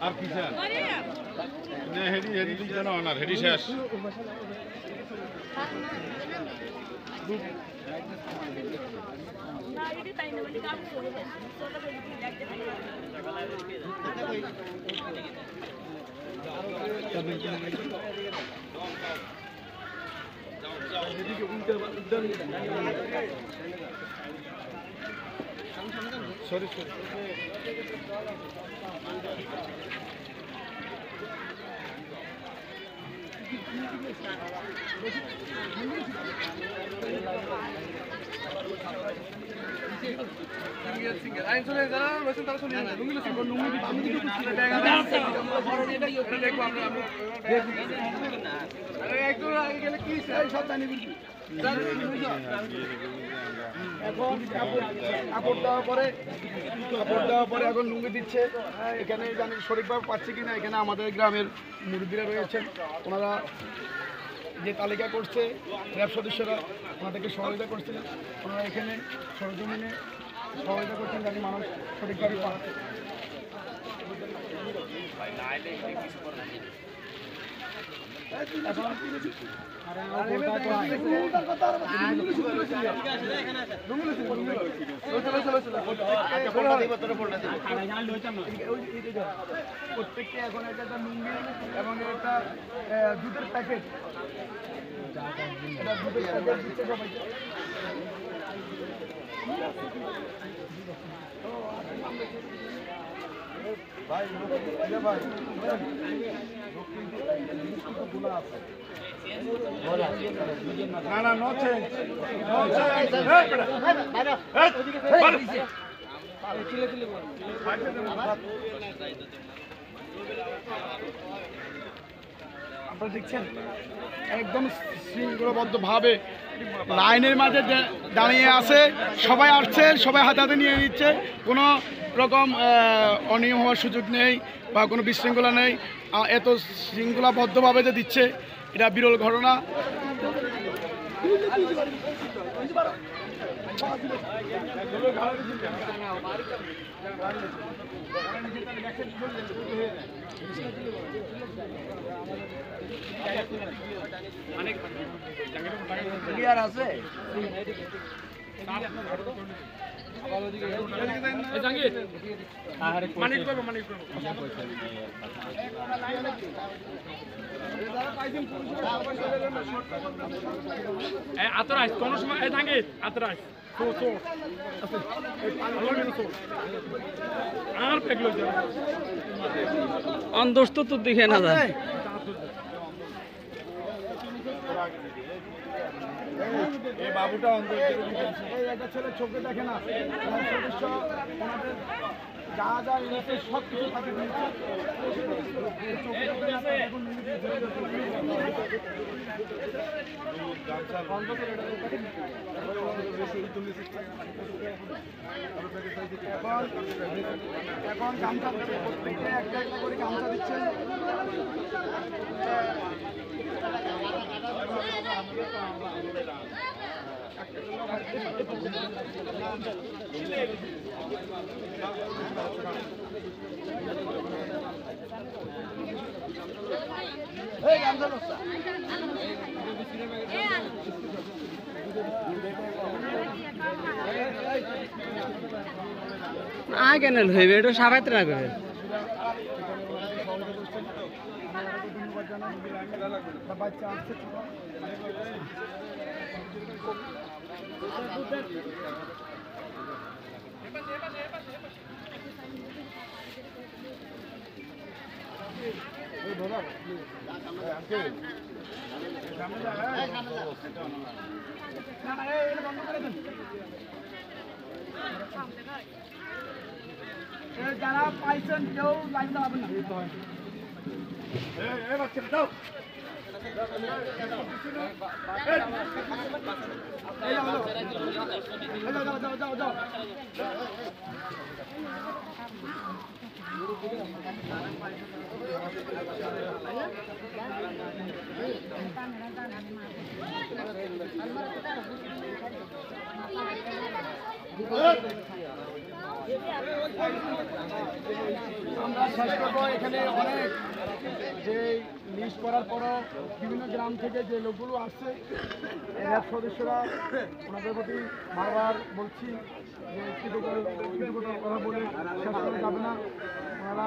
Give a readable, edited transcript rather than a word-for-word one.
আর কি স্যার হেডি হেডি যেন অনার হেডি শেষ সরি সরি কাপড় দেওয়ার পরে এখন লুঙ্গি দিচ্ছে। এখানে জানি সঠিকভাবে পাচ্ছে কিনা, এখানে আমাদের গ্রামের মুরব্বীরা রয়েছেন, ওনারা যে তালিকা করছে র্যাব সদস্যরা ওনাদেরকে সহযোগিতা করছিলেন, ওনারা এখানে সরজমিনে সহযোগিতা করছেন যাতে মানুষ সঠিকভাবে পায়। প্রত্যেককে এখন একটা লুঙ্গি এবং একটা দুধের প্যাকেট, এটা দুধের প্যাকেট দিচ্ছে সবাইকে। ভাই ভাই না না নো চেঞ্জ নো চেঞ্জ আপনারা দেখছেন একদম শৃঙ্খলাবদ্ধভাবে লাইনের মাঝে দাঁড়িয়ে আছে, সবাই আসছে, সবাই হাতে হাতে নিয়ে নিচ্ছে, কোনো রকম অনিয়ম হওয়ার সুযোগ নেই বা কোনো বিশৃঙ্খলা নেই। এত শৃঙ্খলাবদ্ধভাবে যে দিচ্ছে এটা বিরল ঘটনা। আছে আতরাইস কোন সময় আতরাইস আর পেগলো অন্দোস্ত তো দেখে না যায় এই বাবুটা একটা ছেলে চোখে দেখে না, যা যা এনেছে সব কিছু তাকে দিয়েছে। এখন গামছা প্রত্যেকে একটা একটা করে গামছা দিচ্ছে। কেন হইবে এটা সাবাইত না করে বাচ্চা আসছে যারা পাইছেন কেউ লাইন দাঁড়াবেন না। আমরা শেষ করবো এখানে অনেক যে লিস্ট করার পরও বিভিন্ন গ্রাম থেকে যে লোকগুলো আসছে এর সদস্যরা ওনাদের প্রতি বারবার বলছি যে কৃতজ্ঞতার কথা বলে শেষ করা যাবে না। ওনারা